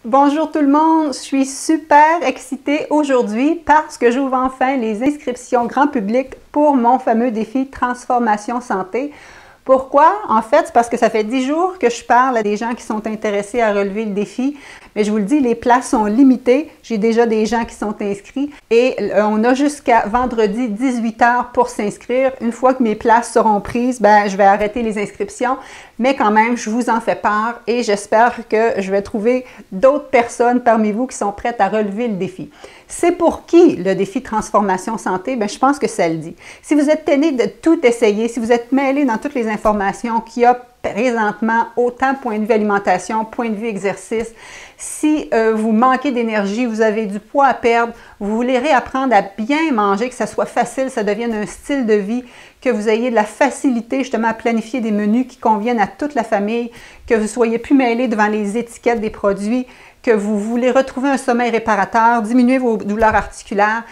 Bonjour tout le monde, je suis super excitée aujourd'hui parce que j'ouvre enfin les inscriptions grand public pour mon fameux défi Transformation Santé. Pourquoi? En fait, c'est parce que ça fait 10 jours que je parle à des gens qui sont intéressés à relever le défi. Mais je vous le dis, les places sont limitées. J'ai déjà des gens qui sont inscrits et on a jusqu'à vendredi 18h pour s'inscrire. Une fois que mes places seront prises, je vais arrêter les inscriptions. Mais quand même, je vous en fais part et j'espère que je vais trouver d'autres personnes parmi vous qui sont prêtes à relever le défi. C'est pour qui le défi Transformation Santé? Je pense que ça le dit. Si vous êtes tenu de tout essayer, si vous êtes mêlé dans toutes les informations qu'il y a présentement, autant point de vue alimentation, point de vue exercice, si vous manquez d'énergie, vous avez du poids à perdre, vous voulez réapprendre à bien manger, que ça soit facile, ça devienne un style de vie, que vous ayez de la facilité justement à planifier des menus qui conviennent à toute la famille, que vous ne soyez plus mêlé devant les étiquettes des produits, que vous voulez retrouver un sommeil réparateur, diminuer vos douleurs articulaires.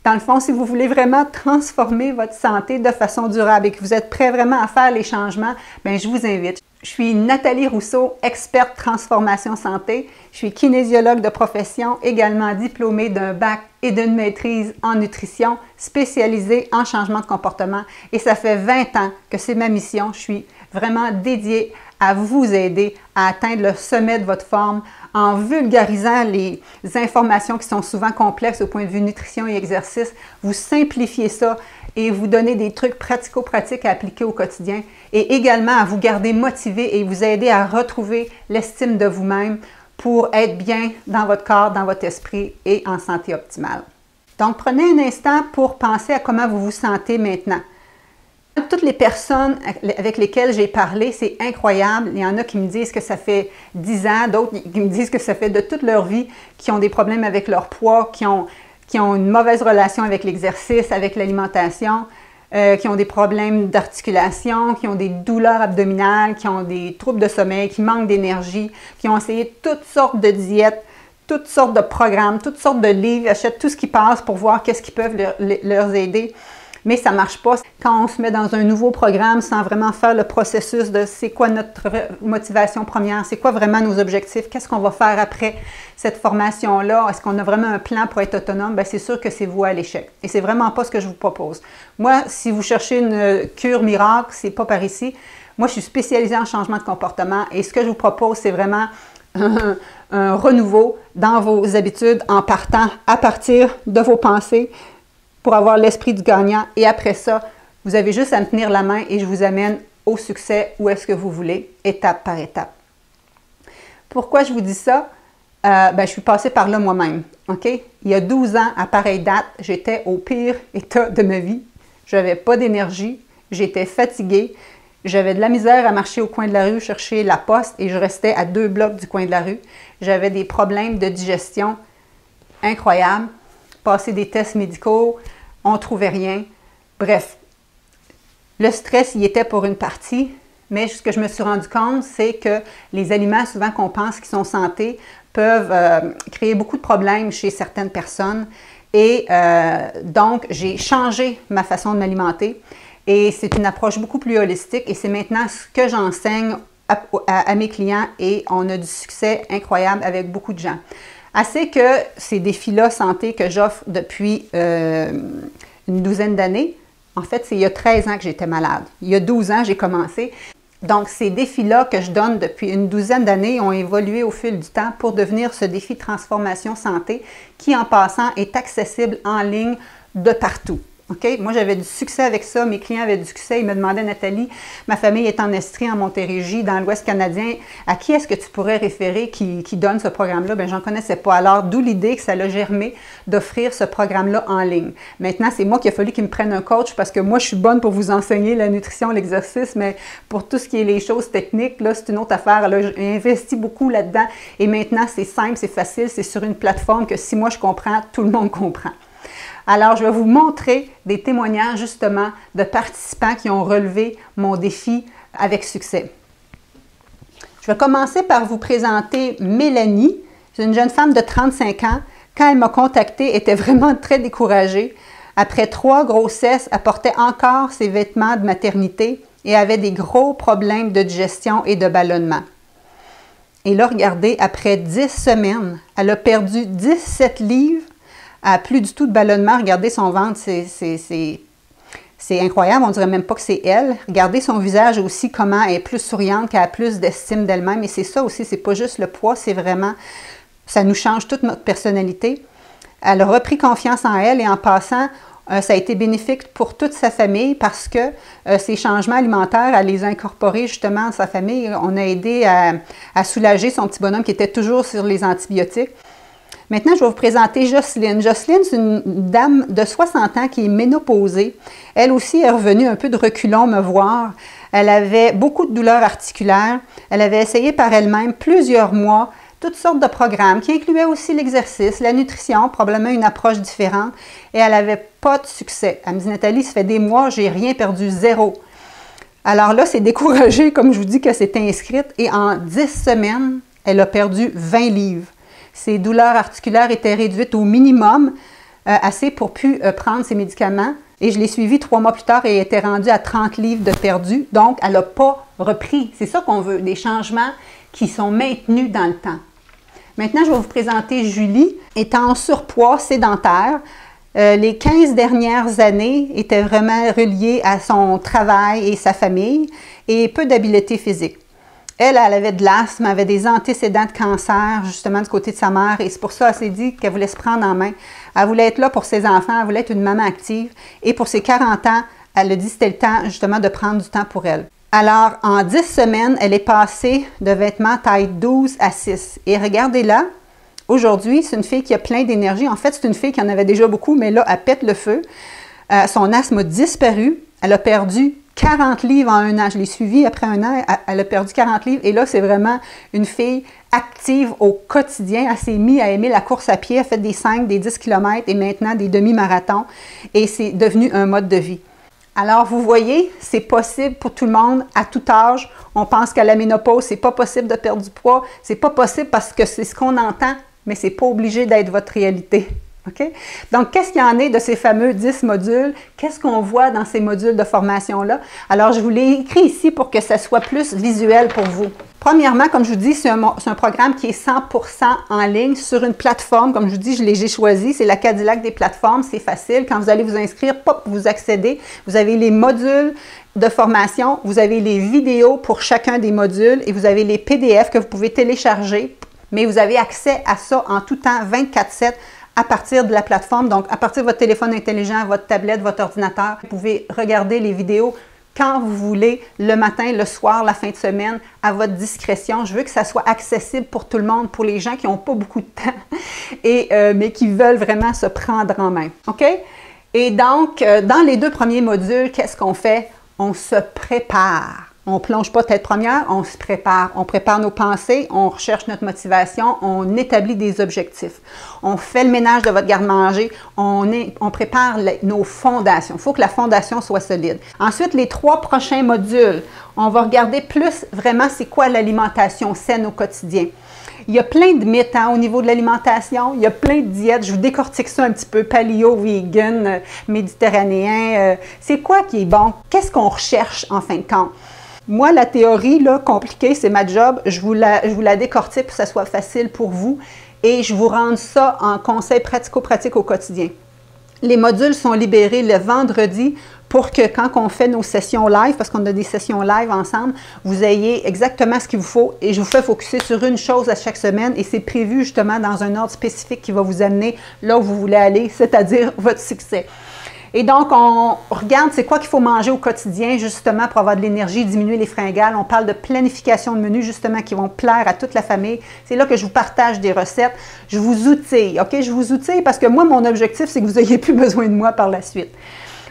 Dans le fond, si vous voulez vraiment transformer votre santé de façon durable et que vous êtes prêt vraiment à faire les changements, je vous invite. Je suis Nathalie Rousseau, experte transformation santé. Je suis kinésiologue de profession, également diplômée d'un bac et d'une maîtrise en nutrition, spécialisée en changement de comportement. Et ça fait 20 ans que c'est ma mission. Je suis vraiment dédiée à vous aider à atteindre le sommet de votre forme en vulgarisant les informations qui sont souvent complexes au point de vue nutrition et exercice. Vous simplifiez ça et vous donnez des trucs pratico-pratiques à appliquer au quotidien et également à vous garder motivé et vous aider à retrouver l'estime de vous-même pour être bien dans votre corps, dans votre esprit et en santé optimale. Donc, prenez un instant pour penser à comment vous vous sentez maintenant. Toutes les personnes avec lesquelles j'ai parlé, c'est incroyable. Il y en a qui me disent que ça fait 10 ans, d'autres qui me disent que ça fait de toute leur vie, qui ont des problèmes avec leur poids, qui ont une mauvaise relation avec l'exercice, avec l'alimentation, qui ont des problèmes d'articulation, qui ont des douleurs abdominales, qui ont des troubles de sommeil, qui manquent d'énergie, qui ont essayé toutes sortes de diètes, toutes sortes de programmes, toutes sortes de livres, achètent tout ce qui passe pour voir qu'est-ce qui peut leur aider. Mais ça ne marche pas quand on se met dans un nouveau programme sans vraiment faire le processus de c'est quoi notre motivation première, c'est quoi vraiment nos objectifs, qu'est-ce qu'on va faire après cette formation-là, est-ce qu'on a vraiment un plan pour être autonome? C'est sûr que c'est voué à l'échec. Et c'est vraiment pas ce que je vous propose. Moi, si vous cherchez une cure miracle, c'est pas par ici. Moi, je suis spécialisée en changement de comportement et ce que je vous propose, c'est vraiment un renouveau dans vos habitudes en partant à partir de vos pensées, pour avoir l'esprit du gagnant. Et après ça, vous avez juste à me tenir la main et je vous amène au succès où est-ce que vous voulez, étape par étape. Pourquoi je vous dis ça? Je suis passée par là moi-même. OK? Il y a 12 ans, à pareille date, j'étais au pire état de ma vie. Je n'avais pas d'énergie, j'étais fatiguée, j'avais de la misère à marcher au coin de la rue, chercher la poste et je restais à 2 blocs du coin de la rue. J'avais des problèmes de digestion incroyables. Passer des tests médicaux, on ne trouvait rien. Bref, le stress y était pour une partie, mais ce que je me suis rendu compte, c'est que les aliments, souvent qu'on pense qu'ils sont santé, peuvent créer beaucoup de problèmes chez certaines personnes. Et donc, j'ai changé ma façon de m'alimenter et c'est une approche beaucoup plus holistique et c'est maintenant ce que j'enseigne à mes clients et on a du succès incroyable avec beaucoup de gens. Assez que ces défis-là santé que j'offre depuis une douzaine d'années, en fait, c'est il y a 13 ans que j'étais malade. Il y a 12 ans, j'ai commencé. Donc, ces défis-là que je donne depuis une douzaine d'années ont évolué au fil du temps pour devenir ce défi Transformation Santé qui, en passant, est accessible en ligne de partout. OK? Moi, j'avais du succès avec ça. Mes clients avaient du succès. Ils me demandaient, Nathalie, ma famille est en Estrie, en Montérégie, dans l'Ouest canadien. À qui est-ce que tu pourrais référer qui donne ce programme-là? J'en connaissais pas. Alors, d'où l'idée que ça a germé d'offrir ce programme-là en ligne. Maintenant, c'est moi qui a fallu qu'ils me prennent un coach parce que moi, je suis bonne pour vous enseigner la nutrition, l'exercice, mais pour tout ce qui est les choses techniques, là, c'est une autre affaire. Là, j'ai investi beaucoup là-dedans et maintenant, c'est simple, c'est facile, c'est sur une plateforme que si moi, je comprends, tout le monde comprend. Alors, je vais vous montrer des témoignages justement de participants qui ont relevé mon défi avec succès. Je vais commencer par vous présenter Mélanie. C'est une jeune femme de 35 ans. Quand elle m'a contactée, elle était vraiment très découragée. Après 3 grossesses, elle portait encore ses vêtements de maternité et avait des gros problèmes de digestion et de ballonnement. Et là, regardez, après 10 semaines, elle a perdu 17 livres. Elle n'a plus du tout de ballonnement. Regardez son ventre, c'est incroyable. On ne dirait même pas que c'est elle. Regardez son visage aussi, comment elle est plus souriante, qu'elle a plus d'estime d'elle-même. Et c'est ça aussi, c'est pas juste le poids, c'est vraiment, ça nous change toute notre personnalité. Elle a repris confiance en elle et en passant, ça a été bénéfique pour toute sa famille parce que ces changements alimentaires, elle les a incorporés justement dans sa famille. On a aidé à soulager son petit bonhomme qui était toujours sur les antibiotiques. Maintenant, je vais vous présenter Jocelyne. Jocelyne, c'est une dame de 60 ans qui est ménopausée. Elle aussi est revenue un peu de reculons me voir. Elle avait beaucoup de douleurs articulaires. Elle avait essayé par elle-même plusieurs mois toutes sortes de programmes qui incluaient aussi l'exercice, la nutrition, probablement une approche différente. Et elle n'avait pas de succès. Elle me dit, Nathalie, ça fait des mois, j'ai rien perdu, zéro. Alors là, c'est découragé, comme je vous dis, que c'est inscrite. Et en 10 semaines, elle a perdu 20 livres. Ses douleurs articulaires étaient réduites au minimum, assez pour ne plus prendre ses médicaments. Et je l'ai suivie 3 mois plus tard et elle était rendue à 30 livres de perdu. Donc, elle n'a pas repris. C'est ça qu'on veut, des changements qui sont maintenus dans le temps. Maintenant, je vais vous présenter Julie, étant en surpoids sédentaire. Les 15 dernières années étaient vraiment reliées à son travail et sa famille et peu d'habileté physique. Elle avait de l'asthme, avait des antécédents de cancer, justement, du côté de sa mère. Et c'est pour ça qu'elle s'est dit qu'elle voulait se prendre en main. Elle voulait être là pour ses enfants, elle voulait être une maman active. Et pour ses 40 ans, elle a dit que c'était le temps, justement, de prendre du temps pour elle. Alors, en 10 semaines, elle est passée de vêtements taille 12 à 6. Et regardez-là, aujourd'hui, c'est une fille qui a plein d'énergie. En fait, c'est une fille qui en avait déjà beaucoup, mais là, elle pète le feu. Son asthme a disparu. Elle a perdu 40 livres en 1 an. Je l'ai suivie après 1 an. Elle a perdu 40 livres. Et là, c'est vraiment une fille active au quotidien. Elle s'est mise à aimer la course à pied. Elle fait des 5, des 10 km et maintenant des demi-marathons. Et c'est devenu un mode de vie. Alors, vous voyez, c'est possible pour tout le monde, à tout âge. On pense qu'à la ménopause, c'est pas possible de perdre du poids. C'est pas possible parce que c'est ce qu'on entend, mais c'est pas obligé d'être votre réalité. OK? Donc, qu'est-ce qu'il y en est de ces fameux 10 modules? Qu'est-ce qu'on voit dans ces modules de formation-là? Alors, je vous l'ai écrit ici pour que ça soit plus visuel pour vous. Premièrement, comme je vous dis, c'est un programme qui est 100% en ligne sur une plateforme. Comme je vous dis, j'ai choisi, c'est la Cadillac des plateformes, c'est facile. Quand vous allez vous inscrire, pop, vous accédez. Vous avez les modules de formation, vous avez les vidéos pour chacun des modules et vous avez les PDF que vous pouvez télécharger. Mais vous avez accès à ça en tout temps, 24/7, à partir de la plateforme. Donc, à partir de votre téléphone intelligent, votre tablette, votre ordinateur, vous pouvez regarder les vidéos quand vous voulez, le matin, le soir, la fin de semaine, à votre discrétion. Je veux que ça soit accessible pour tout le monde, pour les gens qui n'ont pas beaucoup de temps, mais qui veulent vraiment se prendre en main. OK? Et donc, dans les 2 premiers modules, qu'est-ce qu'on fait? On se prépare. On ne plonge pas tête première, on se prépare. On prépare nos pensées, on recherche notre motivation, on établit des objectifs. On fait le ménage de votre garde-manger, on prépare nos fondations. Il faut que la fondation soit solide. Ensuite, les 3 prochains modules, on va regarder plus vraiment c'est quoi l'alimentation saine au quotidien. Il y a plein de mythes au niveau de l'alimentation, il y a plein de diètes, je vous décortique ça un petit peu, paleo, vegan, méditerranéen. C'est quoi qui est bon? Qu'est-ce qu'on recherche en fin de compte? Moi, la théorie là, compliquée, c'est ma job. Je vous la décortique pour que ça soit facile pour vous et je vous rende ça en conseils pratico-pratiques au quotidien. Les modules sont libérés le vendredi pour que quand on fait nos sessions live, parce qu'on a des sessions live ensemble, vous ayez exactement ce qu'il vous faut et je vous fais focusser sur une chose à chaque semaine et c'est prévu justement dans un ordre spécifique qui va vous amener là où vous voulez aller, c'est-à-dire votre succès. Et donc, on regarde c'est quoi qu'il faut manger au quotidien, justement, pour avoir de l'énergie, diminuer les fringales. On parle de planification de menus, justement, qui vont plaire à toute la famille. C'est là que je vous partage des recettes. Je vous outille, OK? Je vous outille parce que moi, mon objectif, c'est que vous n'ayez plus besoin de moi par la suite.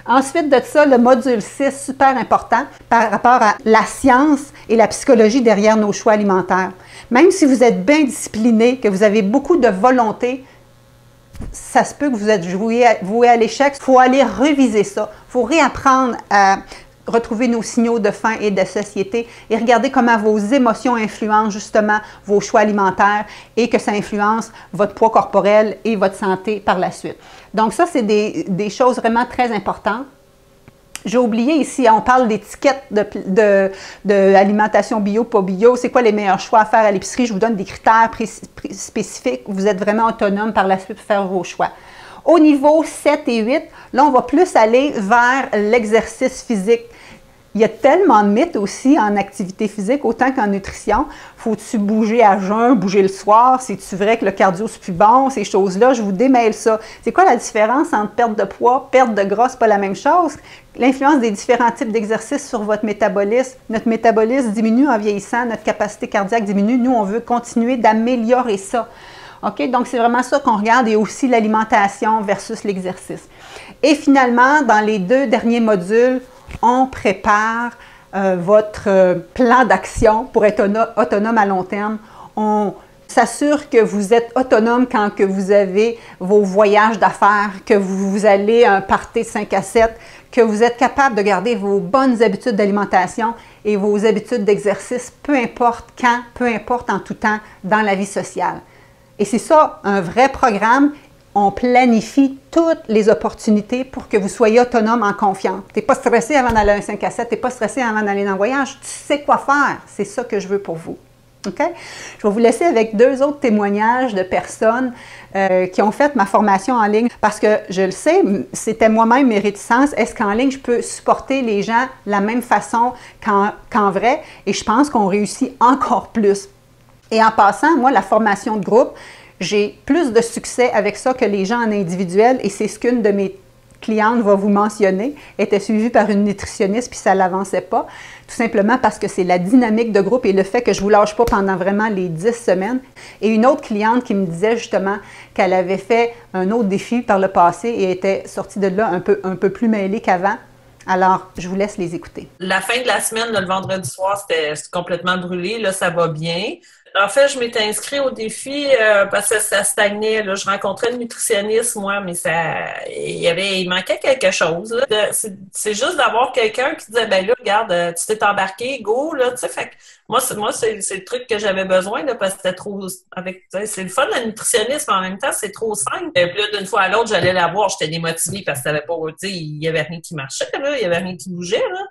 Ensuite de ça, le module 6, super important, par rapport à la science et la psychologie derrière nos choix alimentaires. Même si vous êtes bien discipliné, que vous avez beaucoup de volonté, ça se peut que vous êtes voué à l'échec. Il faut aller reviser ça. Il faut réapprendre à retrouver nos signaux de faim et de satiété et regarder comment vos émotions influencent justement vos choix alimentaires et que ça influence votre poids corporel et votre santé par la suite. Donc ça, c'est des choses vraiment très importantes. J'ai oublié ici, on parle d'étiquettes de alimentation bio, pas bio. C'est quoi les meilleurs choix à faire à l'épicerie? Je vous donne des critères spécifiques. Vous êtes vraiment autonome par la suite pour faire vos choix. Au niveau 7 et 8, là, on va plus aller vers l'exercice physique. Il y a tellement de mythes aussi en activité physique, autant qu'en nutrition. Faut-tu bouger à jeun, bouger le soir? C'est-tu vrai que le cardio, c'est plus bon? Ces choses-là, je vous démêle ça. C'est quoi la différence entre perte de poids, perte de gras? C'est pas la même chose. L'influence des différents types d'exercices sur votre métabolisme. Notre métabolisme diminue en vieillissant, notre capacité cardiaque diminue. Nous, on veut continuer d'améliorer ça. OK? Donc, c'est vraiment ça qu'on regarde et aussi l'alimentation versus l'exercice. Et finalement, dans les 2 derniers modules, on prépare votre plan d'action pour être autonome à long terme. On s'assure que vous êtes autonome quand que vous avez vos voyages d'affaires, que vous allez à un party de 5 à 7, que vous êtes capable de garder vos bonnes habitudes d'alimentation et vos habitudes d'exercice, peu importe quand, peu importe en tout temps, dans la vie sociale. Et c'est ça, un vrai programme. On planifie toutes les opportunités pour que vous soyez autonome en confiance. Tu n'es pas stressé avant d'aller à un 5 à 7, tu n'es pas stressé avant d'aller dans le voyage, tu sais quoi faire. C'est ça que je veux pour vous. OK? Je vais vous laisser avec 2 autres témoignages de personnes qui ont fait ma formation en ligne parce que je le sais, c'était moi-même mes réticences. Est-ce qu'en ligne, je peux supporter les gens de la même façon qu'en vrai? Et je pense qu'on réussit encore plus. Et en passant, moi, la formation de groupe, j'ai plus de succès avec ça que les gens en individuel et c'est ce qu'une de mes cliente va vous mentionner, était suivie par une nutritionniste puis ça ne l'avançait pas, tout simplement parce que c'est la dynamique de groupe et le fait que je ne vous lâche pas pendant vraiment les 10 semaines. Et une autre cliente qui me disait justement qu'elle avait fait un autre défi par le passé et était sortie de là un peu plus mêlée qu'avant. Alors, je vous laisse les écouter. La fin de la semaine, le vendredi soir, c'était complètement brûlé. Là, ça va bien. En fait, je m'étais inscrite au défi parce que ça stagnait. Là. Je rencontrais une nutritionniste, moi, mais il manquait quelque chose. Là. C'est juste d'avoir quelqu'un qui disait, ben là, regarde, tu t'es embarqué, go, là, tu sais. Fait que moi, c'est le truc que j'avais besoin, là, parce que c'était trop, c'est le fun, la nutritionniste, mais en même temps, c'est trop simple. Et puis là, d'une fois à l'autre, j'allais la voir, j'étais démotivée parce que t'avais pas, tu sais, il y avait rien qui marchait, là, il y avait rien qui bougeait, là.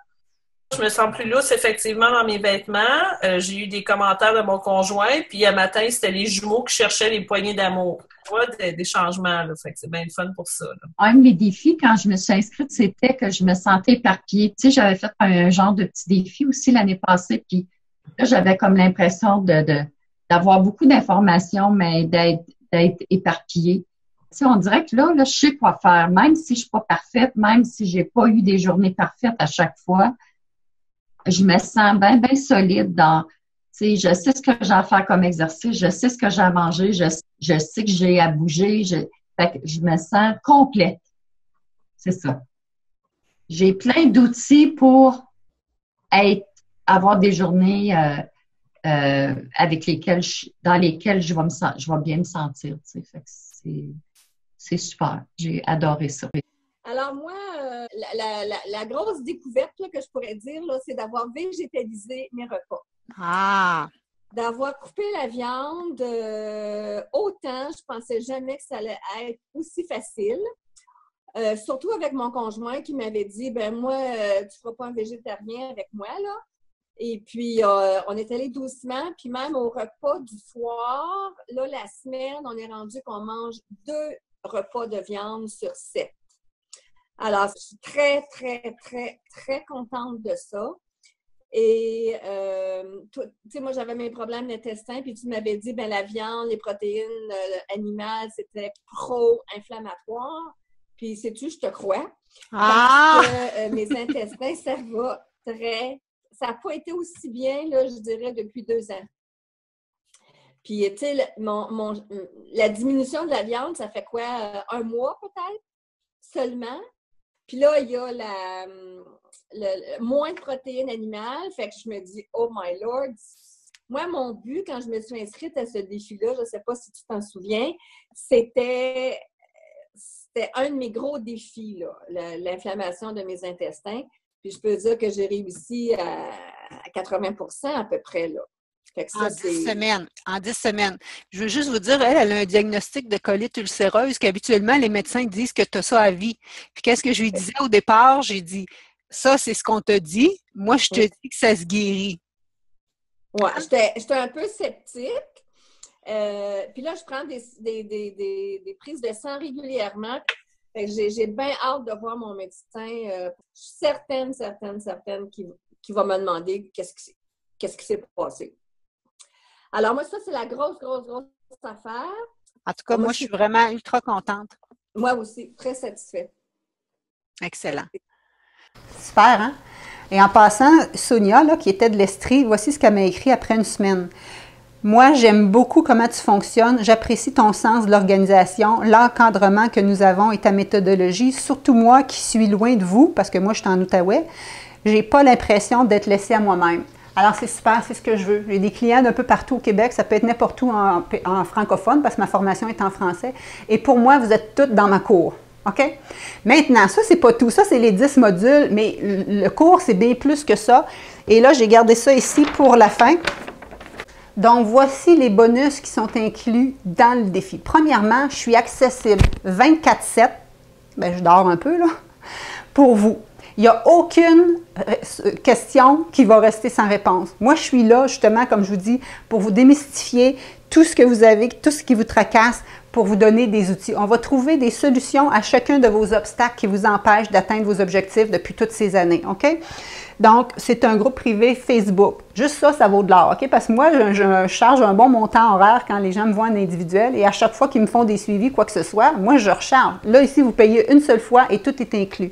Je me sens plus lousse, effectivement, dans mes vêtements. J'ai eu des commentaires de mon conjoint. Puis, un matin, c'était les jumeaux qui cherchaient les poignées d'amour. Tu vois, des changements, là. Fait que c'est bien le fun pour ça, là. Un de mes défis, quand je me suis inscrite, c'était que je me sentais éparpillée. Tu sais, j'avais fait un genre de petit défi aussi l'année passée. Puis là, j'avais comme l'impression d'avoir beaucoup d'informations, mais d'être éparpillée. Tu sais, on dirait que là, je sais quoi faire. Même si je suis pas parfaite, même si j'ai pas eu des journées parfaites à chaque fois, je me sens bien solide dans, tu sais, je sais ce que j'ai à faire comme exercice, je sais ce que j'ai à manger, je sais que j'ai à bouger, fait que je me sens complète. C'est ça. J'ai plein d'outils pour avoir des journées avec dans lesquelles je vais bien me sentir, tu sais. Fait que c'est super. J'ai adoré ça. Alors moi, la grosse découverte là, que je pourrais dire, là, c'est d'avoir végétalisé mes repas. Ah! D'avoir coupé la viande autant, je pensais jamais que ça allait être aussi facile. Surtout avec mon conjoint qui m'avait dit, ben moi, tu feras pas un végétarien avec moi, là. Et puis, on est allé doucement, puis même au repas du soir, là, la semaine, on est rendu qu'on mange 2 repas de viande sur 7. Alors, je suis très, très, très, très contente de ça. Et, tu sais, moi, j'avais mes problèmes d'intestin, puis tu m'avais dit, ben la viande, les protéines animales, c'était pro-inflammatoire. Puis, sais-tu, je te crois. Ah! Parce que mes intestins, ça va très... Ça n'a pas été aussi bien, là, je dirais, depuis 2 ans. Puis, tu sais, la diminution de la viande, ça fait quoi? 1 mois, peut-être? Seulement. Puis là, il y a moins de protéines animales. Fait que je me dis, oh my lord! Moi, mon but, quand je me suis inscrite à ce défi-là, je ne sais pas si tu t'en souviens, c'était un de mes gros défis, là, l'inflammation de mes intestins. Puis je peux dire que j'ai réussi à 80% à peu près, là. Fait que ça, En 10 semaines. Je veux juste vous dire, elle a un diagnostic de colite ulcéreuse qu'habituellement, les médecins disent que tu as ça à vie. Puis qu'est-ce que je lui disais au départ? J'ai dit, Ça, c'est ce qu'on te dit. Moi, je te Oui. dis que ça se guérit. Ouais, j'étais un peu sceptique. Puis là, je prends des prises de sang régulièrement. Fait que j'ai bien hâte de voir mon médecin. Je suis certaine qu'il va me demander qu'est-ce qui s'est passé. Alors, moi, ça, c'est la grosse affaire. En tout cas, moi, je suis vraiment ultra contente. Moi aussi, très satisfaite. Excellent. Super, hein? Et en passant, Sonia, là, qui était de l'Estrie, voici ce qu'elle m'a écrit après une semaine. Moi, j'aime beaucoup comment tu fonctionnes. J'apprécie ton sens de l'organisation, l'encadrement que nous avons et ta méthodologie. Surtout moi qui suis loin de vous, parce que moi, je suis en Outaouais, j'ai pas l'impression d'être laissée à moi-même. Alors, c'est super, c'est ce que je veux. J'ai des clients d'un peu partout au Québec. Ça peut être n'importe où en francophone, parce que ma formation est en français. Et pour moi, vous êtes toutes dans ma cour. OK? Maintenant, ça, c'est pas tout. Ça, c'est les 10 modules, mais le cours, c'est bien plus que ça. Et là, j'ai gardé ça ici pour la fin. Donc, voici les bonus qui sont inclus dans le défi. Premièrement, je suis accessible 24/7. Bien, je dors un peu, là, pour vous. Il n'y a aucune question qui va rester sans réponse. Moi, je suis là, justement, comme je vous dis, pour vous démystifier tout ce que vous avez, tout ce qui vous tracasse, pour vous donner des outils. On va trouver des solutions à chacun de vos obstacles qui vous empêchent d'atteindre vos objectifs depuis toutes ces années, OK? Donc, c'est un groupe privé Facebook. Juste ça, ça vaut de l'or, OK? Parce que moi, je charge un bon montant horaire quand les gens me voient en individuel et à chaque fois qu'ils me font des suivis, quoi que ce soit, moi, je recharge. Là, ici, vous payez une seule fois et tout est inclus.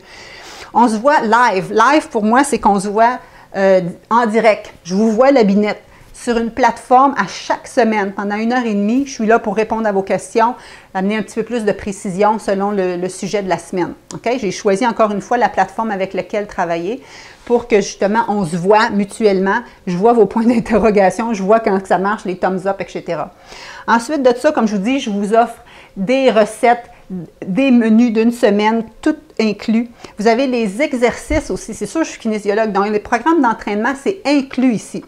On se voit live. Live, pour moi, c'est qu'on se voit en direct. Je vous vois la binette sur une plateforme à chaque semaine. Pendant 1h30, je suis là pour répondre à vos questions, amener un petit peu plus de précision selon le sujet de la semaine. OK? J'ai choisi encore une fois la plateforme avec laquelle travailler pour que justement on se voit mutuellement. Je vois vos points d'interrogation, je vois quand ça marche, les thumbs up, etc. Ensuite de ça, comme je vous dis, je vous offre des recettes, des menus d'une semaine, tout inclus. Vous avez les exercices aussi. C'est sûr, je suis kinésiologue, donc les programmes d'entraînement, c'est inclus ici.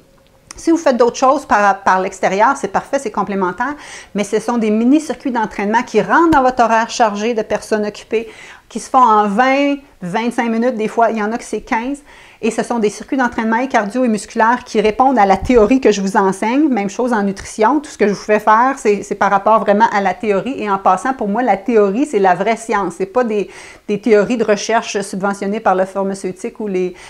Si vous faites d'autres choses par l'extérieur, c'est parfait, c'est complémentaire, mais ce sont des mini-circuits d'entraînement qui rentrent dans votre horaire chargé de personnes occupées, qui se font en 20, 25 minutes, des fois, il y en a que c'est 15. Et ce sont des circuits d'entraînement cardio et musculaire qui répondent à la théorie que je vous enseigne. Même chose en nutrition. Tout ce que je vous fais faire, c'est par rapport vraiment à la théorie. Et en passant, pour moi, la théorie, c'est la vraie science. Ce n'est pas des théories de recherche subventionnées par le pharmaceutique ou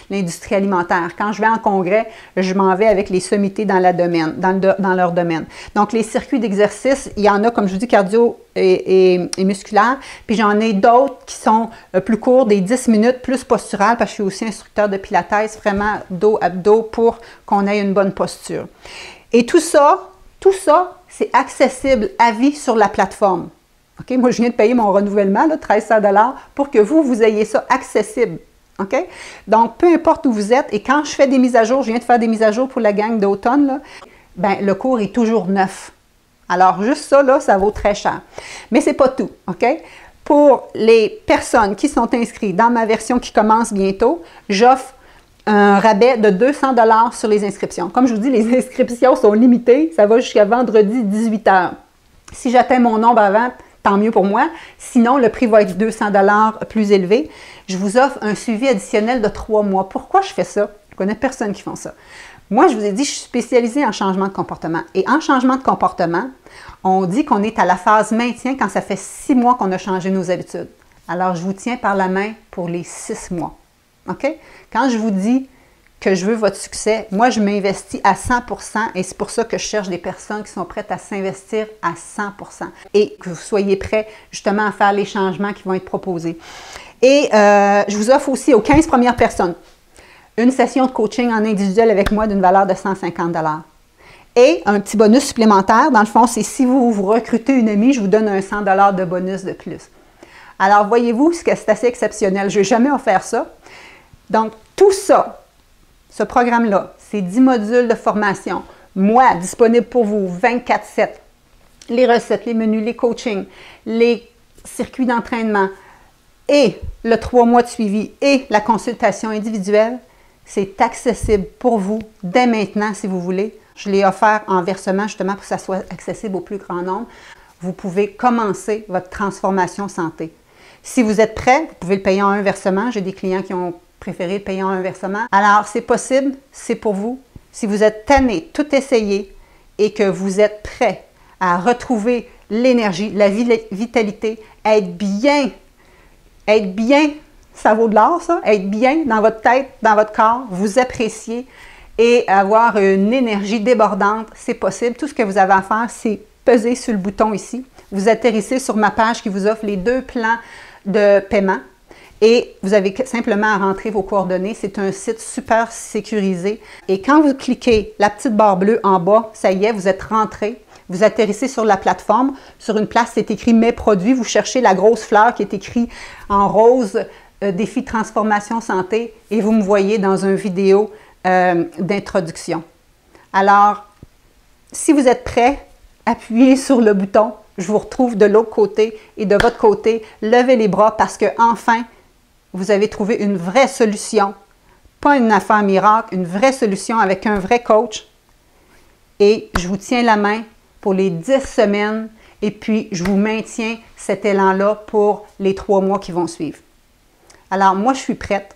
l'industrie alimentaire. Quand je vais en congrès, je m'en vais avec les sommités dans leur domaine. Donc, les circuits d'exercice, il y en a, comme je vous dis, cardio et musculaire. Puis j'en ai d'autres qui sont plus courts, des 10 minutes, plus posturales, parce que je suis aussi instructeur de pilates, vraiment dos, abdos, pour qu'on ait une bonne posture. Et tout ça, c'est accessible à vie sur la plateforme. OK? Moi, je viens de payer mon renouvellement, là, 1300 $, pour que vous ayez ça accessible. OK? Donc, peu importe où vous êtes, et quand je fais des mises à jour, je viens de faire des mises à jour pour la gang d'automne, là, ben, le cours est toujours neuf. Alors, juste ça, là, ça vaut très cher. Mais ce n'est pas tout, OK? Pour les personnes qui sont inscrites dans ma version qui commence bientôt, j'offre un rabais de 200 $ sur les inscriptions. Comme je vous dis, les inscriptions sont limitées. Ça va jusqu'à vendredi 18 h. Si j'atteins mon nombre avant, tant mieux pour moi. Sinon, le prix va être 200 $ plus élevé. Je vous offre un suivi additionnel de 3 mois. Pourquoi je fais ça? Je ne connais personne qui font ça. Moi, je vous ai dit, je suis spécialisée en changement de comportement. Et en changement de comportement, on dit qu'on est à la phase maintien quand ça fait 6 mois qu'on a changé nos habitudes. Alors, je vous tiens par la main pour les 6 mois. OK? Quand je vous dis que je veux votre succès, moi, je m'investis à 100 % et c'est pour ça que je cherche des personnes qui sont prêtes à s'investir à 100 % et que vous soyez prêts justement à faire les changements qui vont être proposés. Et je vous offre aussi aux 15 premières personnes une session de coaching en individuel avec moi d'une valeur de 150 $. Et un petit bonus supplémentaire, dans le fond, c'est si vous recrutez une amie, je vous donne un 100 $ de bonus de plus. Alors, voyez-vous, c'est assez exceptionnel. Je n'ai jamais offert ça. Donc, tout ça, ce programme-là, c'est 10 modules de formation. Moi, disponible pour vous 24/7. Les recettes, les menus, les coachings, les circuits d'entraînement et le 3 mois de suivi et la consultation individuelle, c'est accessible pour vous dès maintenant si vous voulez. Je l'ai offert en versement justement pour que ça soit accessible au plus grand nombre. Vous pouvez commencer votre transformation santé. Si vous êtes prêt, vous pouvez le payer en un versement. J'ai des clients qui ont préférez payer en un versement. Alors, c'est possible, c'est pour vous. Si vous êtes tanné, tout essayer et que vous êtes prêt à retrouver l'énergie, la vitalité, être bien, ça vaut de l'or, ça, être bien dans votre tête, dans votre corps, vous apprécier et avoir une énergie débordante, c'est possible. Tout ce que vous avez à faire, c'est peser sur le bouton ici. Vous atterrissez sur ma page qui vous offre les 2 plans de paiement et vous avez simplement à rentrer vos coordonnées. C'est un site super sécurisé. Et quand vous cliquez la petite barre bleue en bas, ça y est, vous êtes rentré. Vous atterrissez sur la plateforme. Sur une place, c'est écrit « Mes produits ». Vous cherchez la grosse fleur qui est écrite en rose « Défi de transformation santé » et vous me voyez dans une vidéo d'introduction. Alors, si vous êtes prêts, appuyez sur le bouton. Je vous retrouve de l'autre côté et de votre côté. Levez les bras parce que enfin, vous avez trouvé une vraie solution. Pas une affaire miracle, une vraie solution avec un vrai coach. Et je vous tiens la main pour les 10 semaines et puis je vous maintiens cet élan-là pour les 3 mois qui vont suivre. Alors, moi, je suis prête.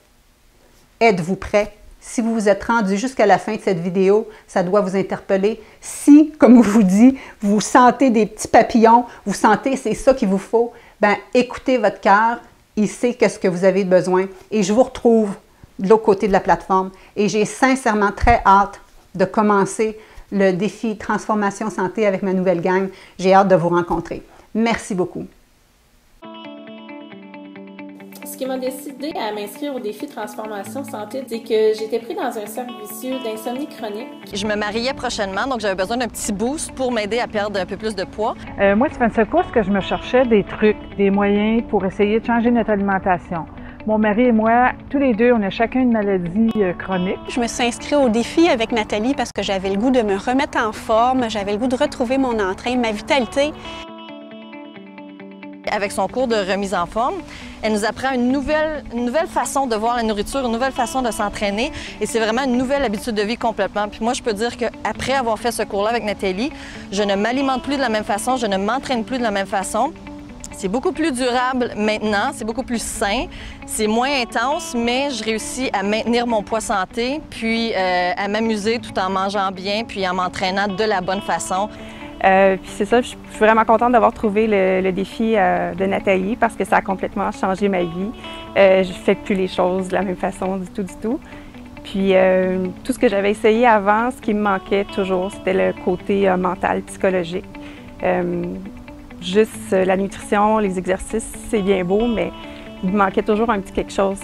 Êtes-vous prêt? Si vous vous êtes rendu jusqu'à la fin de cette vidéo, ça doit vous interpeller. Si, comme je vous dis, vous sentez des petits papillons, vous sentez c'est ça qu'il vous faut, bien, écoutez votre cœur, il sait qu'est-ce que vous avez besoin et je vous retrouve de l'autre côté de la plateforme. Et j'ai sincèrement très hâte de commencer le défi Transformation Santé avec ma nouvelle gang. J'ai hâte de vous rencontrer. Merci beaucoup. Ce qui m'a décidé à m'inscrire au défi Transformation Santé, c'est que j'étais pris dans un cercle vicieux d'insomnie chronique. Je me mariais prochainement, donc j'avais besoin d'un petit boost pour m'aider à perdre un peu plus de poids. Moi, ça fait une secours que je me cherchais des trucs, des moyens pour essayer de changer notre alimentation. Mon mari et moi, tous les deux, on a chacun une maladie chronique. Je me suis inscrite au défi avec Nathalie parce que j'avais le goût de me remettre en forme, j'avais le goût de retrouver mon entrain, ma vitalité. Avec son cours de remise en forme, elle nous apprend une nouvelle façon de voir la nourriture, une nouvelle façon de s'entraîner et c'est vraiment une nouvelle habitude de vie complètement. Puis moi, je peux dire qu'après avoir fait ce cours-là avec Nathalie, je ne m'alimente plus de la même façon, je ne m'entraîne plus de la même façon. C'est beaucoup plus durable maintenant, c'est beaucoup plus sain, c'est moins intense, mais je réussis à maintenir mon poids santé, puis à m'amuser tout en mangeant bien, puis en m'entraînant de la bonne façon. Puis c'est ça, je suis vraiment contente d'avoir trouvé le défi de Nathalie parce que ça a complètement changé ma vie. Je ne fais plus les choses de la même façon du tout. Puis tout ce que j'avais essayé avant, ce qui me manquait toujours, c'était le côté mental, psychologique. Juste la nutrition, les exercices, c'est bien beau, mais il me manquait toujours un petit quelque chose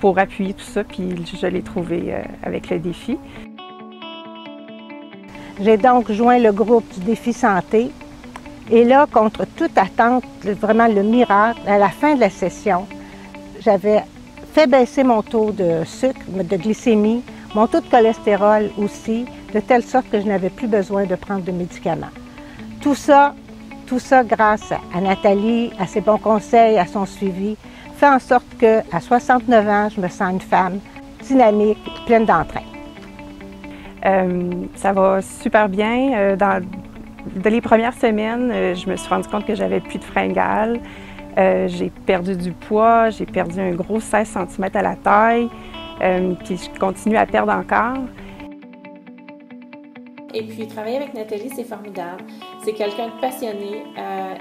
pour appuyer tout ça, puis je l'ai trouvé avec le défi. J'ai donc joint le groupe du défi santé et là, contre toute attente, vraiment le miracle, à la fin de la session, j'avais fait baisser mon taux de sucre, de glycémie, mon taux de cholestérol aussi, de telle sorte que je n'avais plus besoin de prendre de médicaments. Tout ça grâce à Nathalie, à ses bons conseils, à son suivi, fait en sorte qu'à 69 ans, je me sens une femme dynamique, pleine d'entrain. Ça va super bien. Dans les premières semaines, je me suis rendu compte que j'avais plus de fringales. J'ai perdu du poids, j'ai perdu un gros 16 cm à la taille, puis je continue à perdre encore. Et puis, travailler avec Nathalie, c'est formidable. C'est quelqu'un de passionné.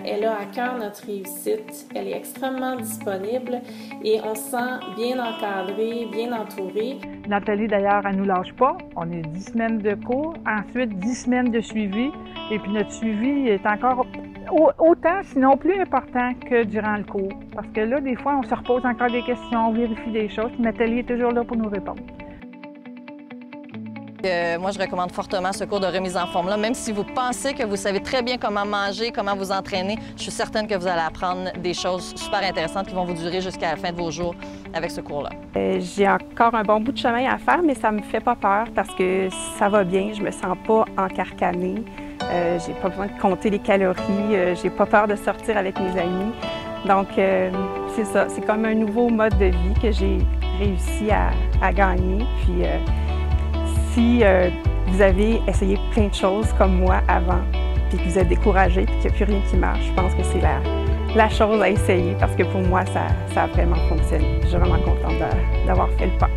Elle a à cœur notre réussite. Elle est extrêmement disponible et on se sent bien encadré, bien entouré. Nathalie, d'ailleurs, elle ne nous lâche pas. On est 10 semaines de cours, ensuite 10 semaines de suivi. Et puis notre suivi est encore autant, sinon plus important que durant le cours. Parce que là, des fois, on se repose encore des questions, on vérifie des choses. Puis Nathalie est toujours là pour nous répondre. Moi, je recommande fortement ce cours de remise en forme-là. Même si vous pensez que vous savez très bien comment manger, comment vous entraîner, je suis certaine que vous allez apprendre des choses super intéressantes qui vont vous durer jusqu'à la fin de vos jours avec ce cours-là. J'ai encore un bon bout de chemin à faire, mais ça me fait pas peur parce que ça va bien. Je me sens pas encarcanée. J'ai pas besoin de compter les calories. J'ai pas peur de sortir avec mes amis. Donc, c'est ça. C'est comme un nouveau mode de vie que j'ai réussi à gagner. Puis, si vous avez essayé plein de choses comme moi avant, puis que vous êtes découragé, puis qu'il n'y a plus rien qui marche, je pense que c'est la chose à essayer parce que pour moi, ça a vraiment fonctionné. Je suis vraiment contente d'avoir fait le pas.